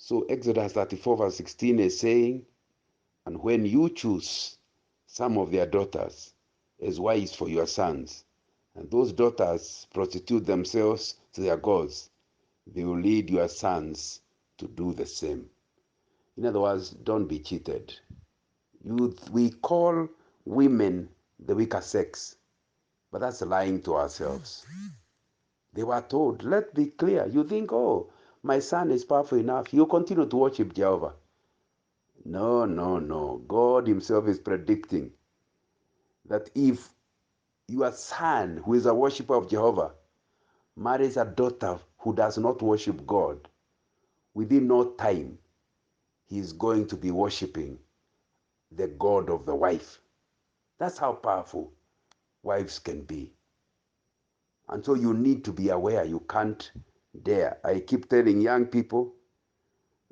So Exodus 34 verse 16 is saying, and when you choose some of their daughters as wives for your sons, and those daughters prostitute themselves to their gods, they will lead your sons to do the same. In other words, don't be cheated. We call women the weaker sex, but that's lying to ourselves. They were told, let's be clear. You think, oh, my son is powerful enough. You continue to worship Jehovah. No, no, no. God himself is predicting that if your son, who is a worshiper of Jehovah, marries a daughter who does not worship God, within no time, he is going to be worshiping the God of the wife. That's how powerful wives can be. And so you need to be aware. You can't dare. I keep telling young people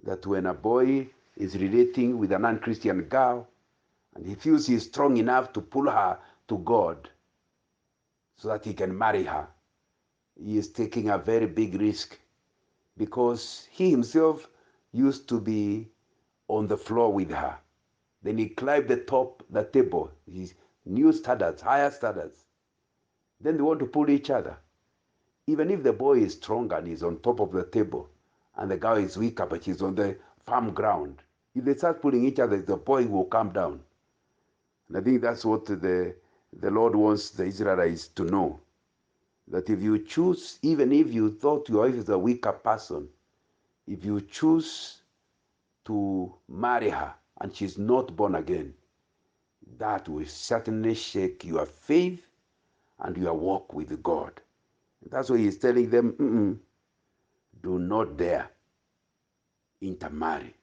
that when a boy is relating with a non-Christian girl and he feels he's strong enough to pull her to God so that he can marry her, he is taking a very big risk, because he himself used to be on the floor with her. Then he climbed the table, his new standards, higher standards. Then they want to pull each other. Even if the boy is strong and is on top of the table, and the girl is weaker but she's on the firm ground, if they start pulling each other, the boy will come down. And I think that's what the Lord wants the Israelites to know. That if you choose, even if you thought your wife is a weaker person, if you choose to marry her and she's not born again, that will certainly shake your faith and your walk with God. That's why he's telling them, do not dare intermarry.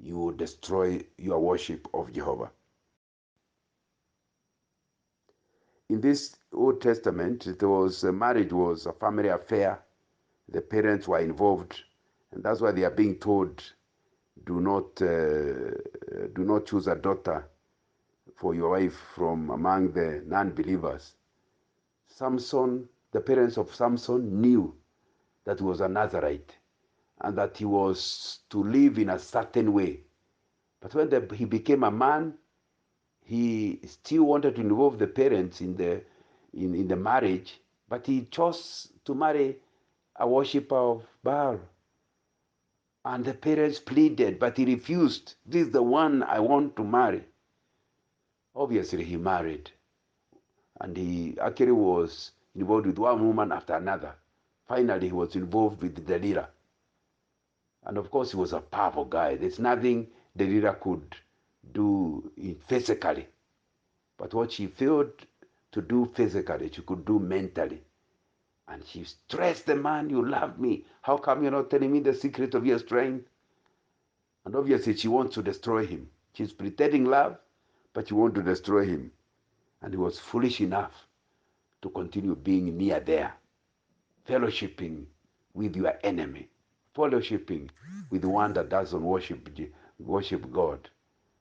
You will destroy your worship of Jehovah. In this Old Testament, marriage was a family affair. The parents were involved, and that's why they are being told, do not choose a daughter for your wife from among the non-believers. Samson, the parents of Samson, knew that he was a Nazarite and that he was to live in a certain way. But when he became a man, he still wanted to involve the parents in the marriage, but he chose to marry a worshiper of Baal. And the parents pleaded, but he refused. This is the one I want to marry. Obviously, he married. And he actually was involved with one woman after another. Finally, he was involved with Delilah. And of course, he was a powerful guy. There's nothing Delilah could do physically. But what she failed to do physically, she could do mentally. And she stressed the man, you love me. How come you're not telling me the secret of your strength? And obviously, she wants to destroy him. She's pretending love, but she wants to destroy him. And he was foolish enough to continue being near there, fellowshipping with your enemy, fellowshipping with the one that doesn't worship God.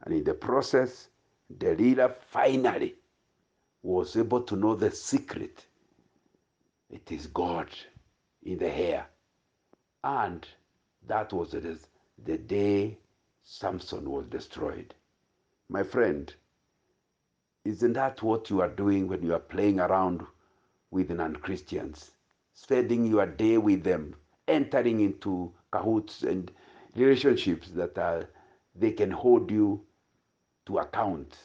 And in the process, Delilah finally was able to know the secret. It is God in the hair. And that was the day Samson was destroyed. My friend, isn't that what you are doing when you are playing around with non-Christians? Spending your day with them, entering into cahoots and relationships that they can hold you to account.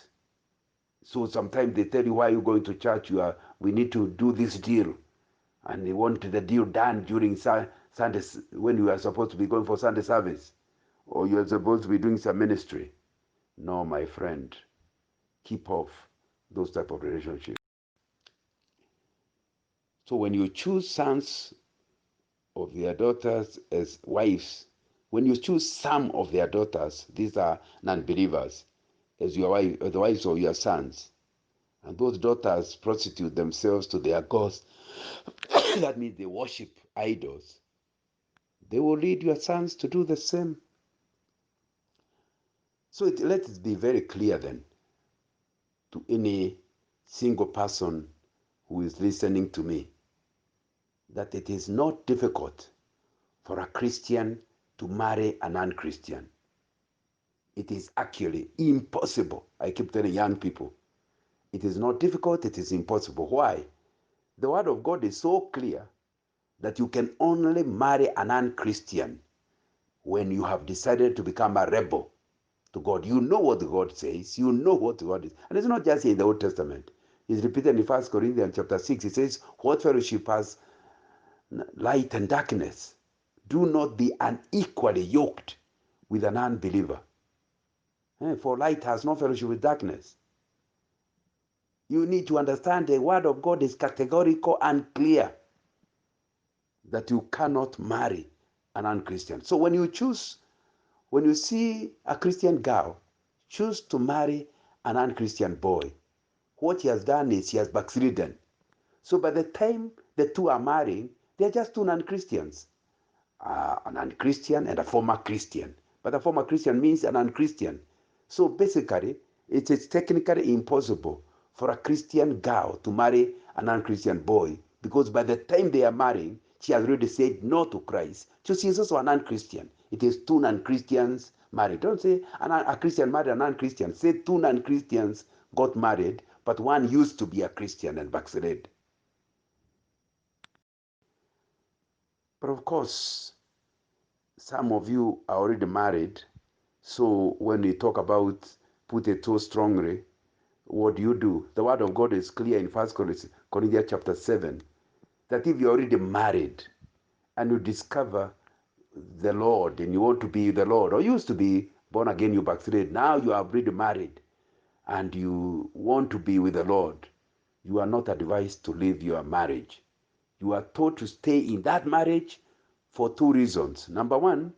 So sometimes they tell you, why are you going to church? We need to do this deal. And they want the deal done during Sunday, when you are supposed to be going for Sunday service, or you are supposed to be doing some ministry. No, my friend, keep off those type of relationships. So when you choose sons of their daughters as wives, when you choose some of their daughters, these are non-believers, as your wife, the wives of your sons, and those daughters prostitute themselves to their gods, that means they worship idols, they will lead your sons to do the same. So let it be very clear then to any single person who is listening to me that it is not difficult for a Christian to marry a non-Christian. It is actually impossible. I keep telling young people, it is not difficult, it is impossible. Why? The word of God is so clear that you can only marry a non-Christian when you have decided to become a rebel to God. You know what God says. You know what God is. And it's not just in the Old Testament. It's repeated in 1 Corinthians chapter 6. It says, what fellowship has light and darkness? Do not be unequally yoked with an unbeliever. For light has no fellowship with darkness. You need to understand the word of God is categorical and clear that you cannot marry an unchristian. So when you see a Christian girl choose to marry an unchristian boy, what he has done is he has backslidden. So by the time the two are marrying, they're just two non-Christians, an unchristian and a former Christian. But a former Christian means an unchristian. So basically, it is technically impossible for a Christian girl to marry an unchristian boy, because by the time they are marrying, she has already said no to Christ. So she is also a non-Christian. It is two non-Christians married. Don't say a Christian married a non-Christian. Say two non-Christians got married, but one used to be a Christian and backslid. But of course, some of you are already married. So when we talk about put it too strongly, what do? The word of God is clear in 1 Corinthians chapter 7, that if you're already married and you discover the Lord and you want to be the Lord, or used to be born again, you backslid, now you are already married and you want to be with the Lord, you are not advised to leave your marriage. You are told to stay in that marriage for two reasons. Number one,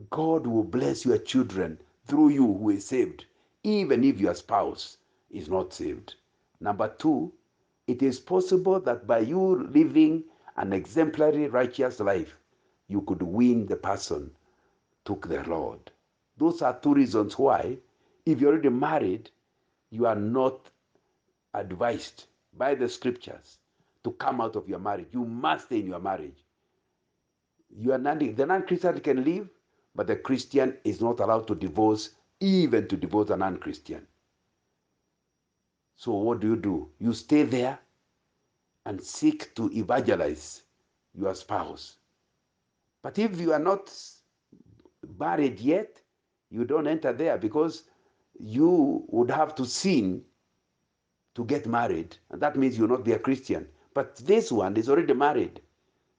God will bless your children through you who is saved, even if your spouse is not saved. Number two, it is possible that by you living an exemplary righteous life, you could win the person to the Lord. Those are two reasons why, if you're already married, you are not advised by the scriptures to come out of your marriage. You must stay in your marriage. The non-Christian can leave, but the Christian is not allowed to divorce, even to divorce a non-Christian. So what do? You stay there and seek to evangelize your spouse. But if you are not married yet, you don't enter there, because you would have to sin to get married, and that means you'll not be a Christian. But this one is already married.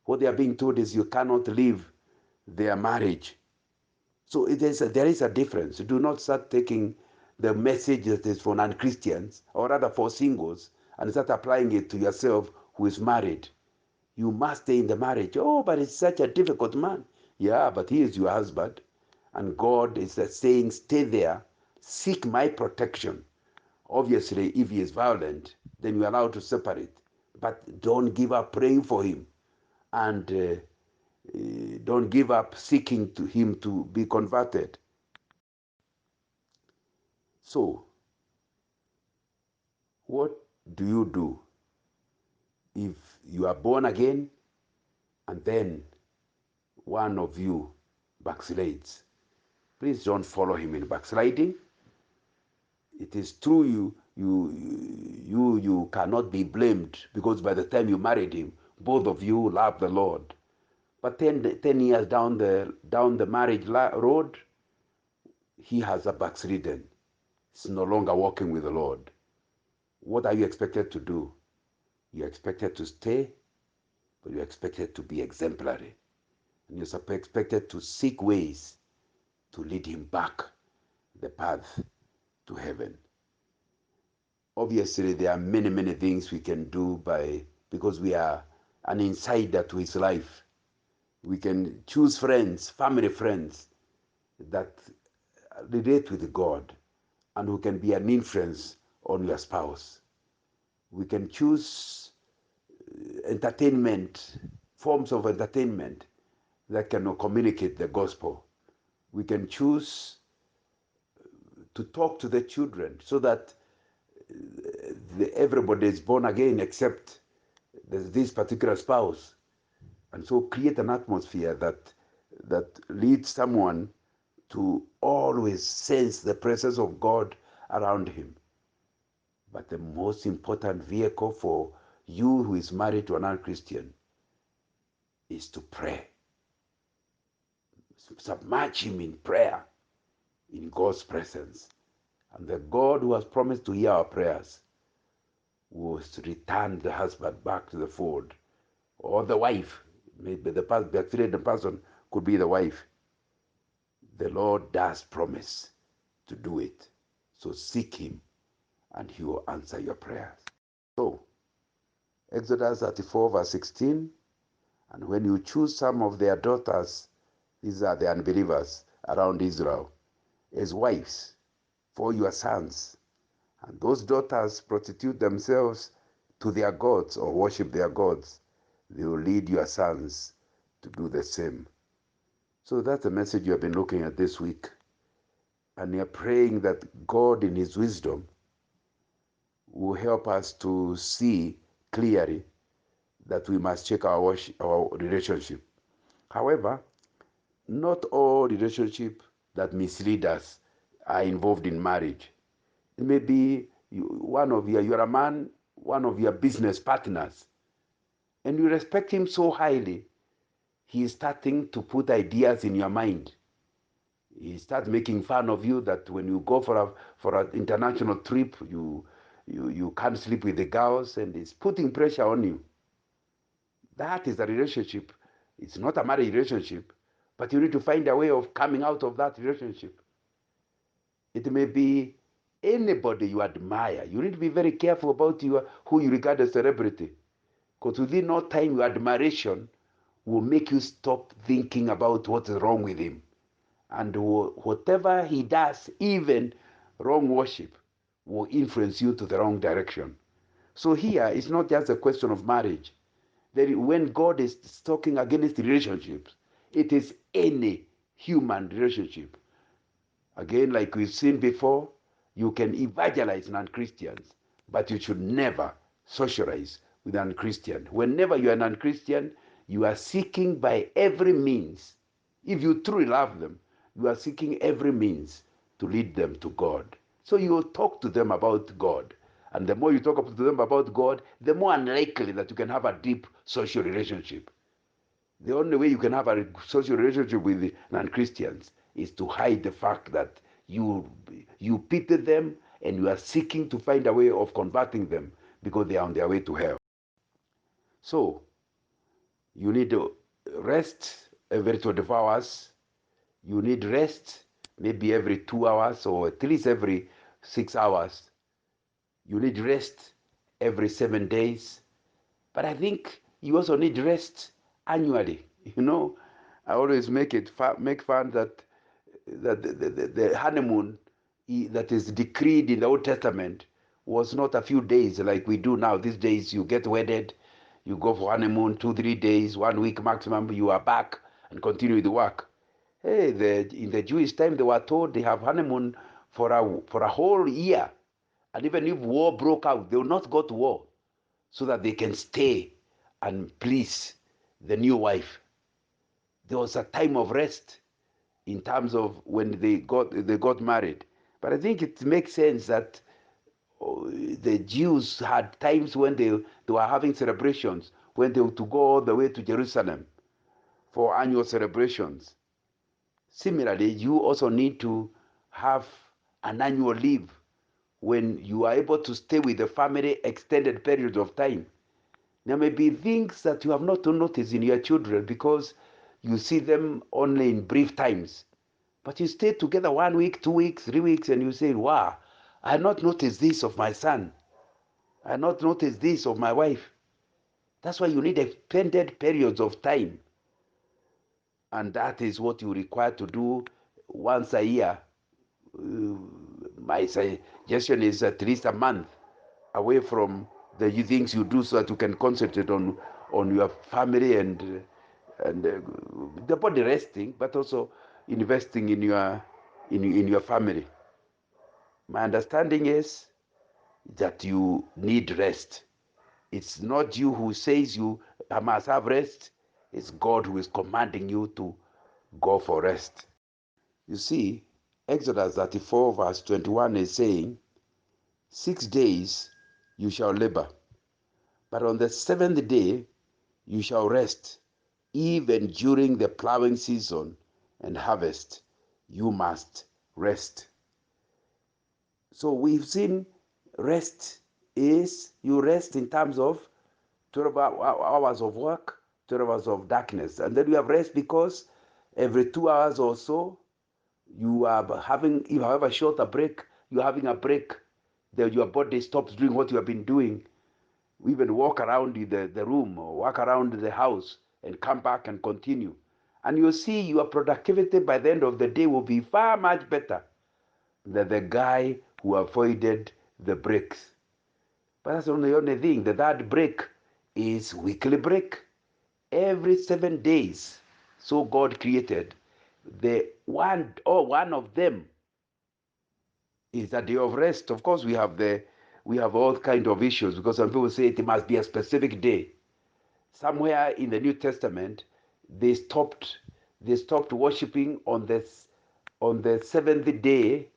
What they are being told is you cannot leave their marriage. So there is a difference. Do not start taking the message that is for non-Christians, or rather for singles, and start applying it to yourself who is married. You must stay in the marriage. Oh, but it's such a difficult man. Yeah, but he is your husband. And God is saying, stay there, seek my protection. Obviously, if he is violent, then you're allowed to separate. But don't give up praying for him. And don't give up seeking to him to be converted. So, what do if you are born again and then one of you backslides? Please don't follow him in backsliding. It is true you cannot be blamed, because by the time you married him, both of you love the Lord. But 10 years down the marriage road, he has a backslidden. He's no longer walking with the Lord. What are you expected to do? You're expected to stay, but you're expected to be exemplary. And you're expected to seek ways to lead him back the path to heaven. Obviously, there are many things we can do because we are an insider to his life. We can choose friends, family friends, that relate with God and who can be an influence on your spouse. We can choose forms of entertainment that can communicate the gospel. We can choose to talk to the children so that everybody is born again except this particular spouse. And so create an atmosphere that that leads someone to always sense the presence of God around him. But the most important vehicle for you who is married to a non-Christian is to pray. Submerge him in prayer, in God's presence. And the God who has promised to hear our prayers will return the husband back to the fold, or the wife. Maybe the backslidden person could be the wife. The Lord does promise to do it. So seek him and he will answer your prayers. So, Exodus 34 verse 16, and when you choose some of their daughters, these are the unbelievers around Israel, as wives for your sons, and those daughters prostitute themselves to their gods or worship their gods, they will lead your sons to do the same. So that's the message you have been looking at this week. And you're praying that God in his wisdom will help us to see clearly that we must check our relationship. However, not all relationships that mislead us are involved in marriage. It may be you're a man, one of your business partners, and you respect him so highly, he is starting to put ideas in your mind. He starts making fun of you that when you go for an international trip, you can't sleep with the girls, and he's putting pressure on you. That is a relationship. It's not a marriage relationship, but you need to find a way of coming out of that relationship. It may be anybody you admire. You need to be very careful about who you regard as celebrity, because within no time, your admiration will make you stop thinking about what is wrong with him. And whatever he does, even wrong worship, will influence you to the wrong direction. So here, it's not just a question of marriage. When God is talking against relationships, it is any human relationship. Again, like we've seen before, you can evangelize non-Christians, but you should never socialize with a non-Christian. Whenever you are a non-Christian, you are seeking by every means. If you truly love them, you are seeking every means to lead them to God. So you will talk to them about God. And the more you talk to them about God, the more unlikely that you can have a deep social relationship. The only way you can have a social relationship with non-Christians is to hide the fact that you pity them and you are seeking to find a way of converting them because they are on their way to hell. So you need to rest every 24 hours. You need rest maybe every 2 hours or at least every 6 hours. You need rest every 7 days. But I think you also need rest annually. I always make fun that the honeymoon that is decreed in the Old Testament was not a few days like we do now. These days you get wedded, you go for honeymoon 2-3 days, 1 week maximum, you are back and continue the work. Hey, in the Jewish time they were told they have honeymoon for a whole year, and even if war broke out, they will not go to war, so that they can stay and please the new wife. There was a time of rest in terms of when they got married. But I think it makes sense that the Jews had times when they were having celebrations, when they were to go all the way to Jerusalem for annual celebrations. Similarly, you also need to have an annual leave when you are able to stay with the family extended periods of time. There may be things that you have not noticed in your children because you see them only in brief times. But you stay together 1 week, 2 weeks, 3 weeks, and you say, wow, I had not noticed this of my son. I had not noticed this of my wife. That's why you need extended periods of time. And that is what you require to do once a year. My suggestion is at least a month away from the things you do so that you can concentrate on your family and the body resting, but also investing in your family. My understanding is that you need rest. It's not you who says you must have rest. It's God who is commanding you to go for rest. You see, Exodus 34 verse 21 is saying, 6 days you shall labor, but on the seventh day you shall rest. Even during the plowing season and harvest, you must rest. So we've seen rest is you rest in terms of 12 hours of work, 12 hours of darkness. And then you have rest because every 2 hours or so, you are having, if however short a break, you're having a break. Your body stops doing what you have been doing. We even walk around the room or walk around the house and come back and continue. And you'll see your productivity by the end of the day will be far much better than the guy who avoided the breaks. But that's not the only thing. The third break is weekly break. Every 7 days. So God created the one of them is a day of rest. Of course, we have all kind of issues because some people say it must be a specific day. Somewhere in the New Testament, they stopped worshiping on the seventh day.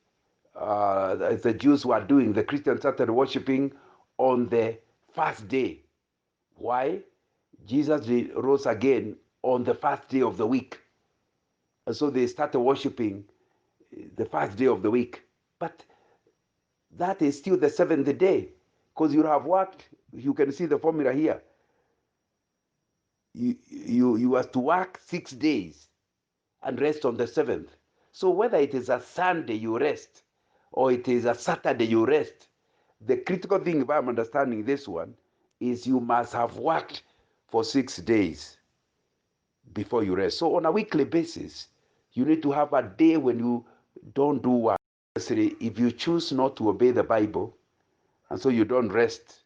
As the Jews were doing, the Christians started worshiping on the first day. Why? Jesus rose again on the first day of the week. And so they started worshiping the first day of the week. But that is still the seventh day because you have worked. You can see the formula here. You have to work 6 days and rest on the seventh. So whether it is a Sunday you rest or it is a Saturday you rest, the critical thing, if I'm understanding this one, is you must have worked for 6 days before you rest. So on a weekly basis, you need to have a day when you don't do work. If you choose not to obey the Bible, and so you don't rest,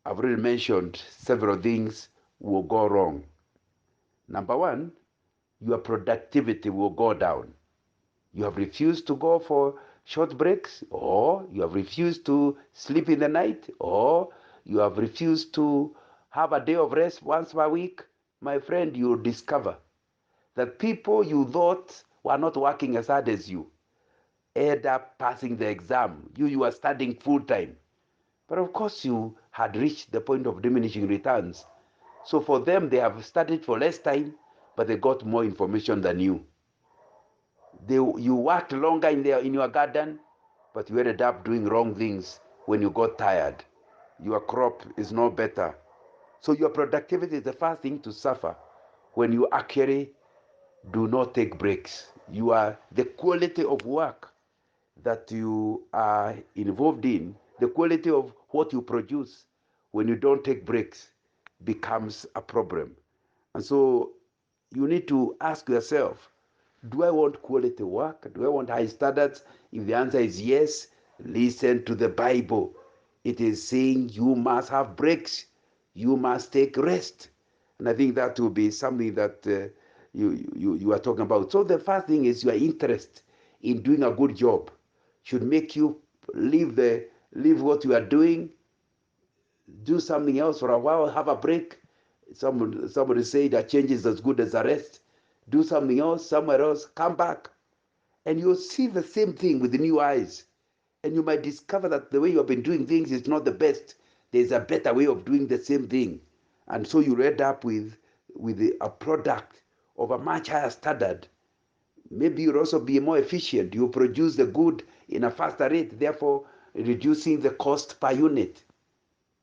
I've already mentioned several things will go wrong. Number one, your productivity will go down. You have refused to go for short breaks, or you have refused to sleep in the night, or you have refused to have a day of rest once per week. My friend, you'll discover that people you thought were not working as hard as you end up passing the exam. You are studying full time. But of course, you had reached the point of diminishing returns. So for them, they have studied for less time, but they got more information than you. You worked longer in your garden, but you ended up doing wrong things when you got tired. Your crop is no better. So your productivity is the first thing to suffer when you actually do not take breaks. The quality of work that you are involved in, the quality of what you produce when you don't take breaks becomes a problem. And so you need to ask yourself, do I want quality work? Do I want high standards? If the answer is yes, listen to the Bible. It is saying you must have breaks. You must take rest. And I think that will be something that you are talking about. So the first thing is your interest in doing a good job should make you leave what you are doing, do something else for a while, have a break. Somebody say that change is as good as a rest. Do something else somewhere else, come back, and you'll see the same thing with new eyes. And you might discover that the way you have been doing things is not the best. There's a better way of doing the same thing. And so you end up with a product of a much higher standard. Maybe you'll also be more efficient. You produce the good in a faster rate, therefore reducing the cost per unit,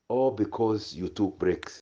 all because you took breaks.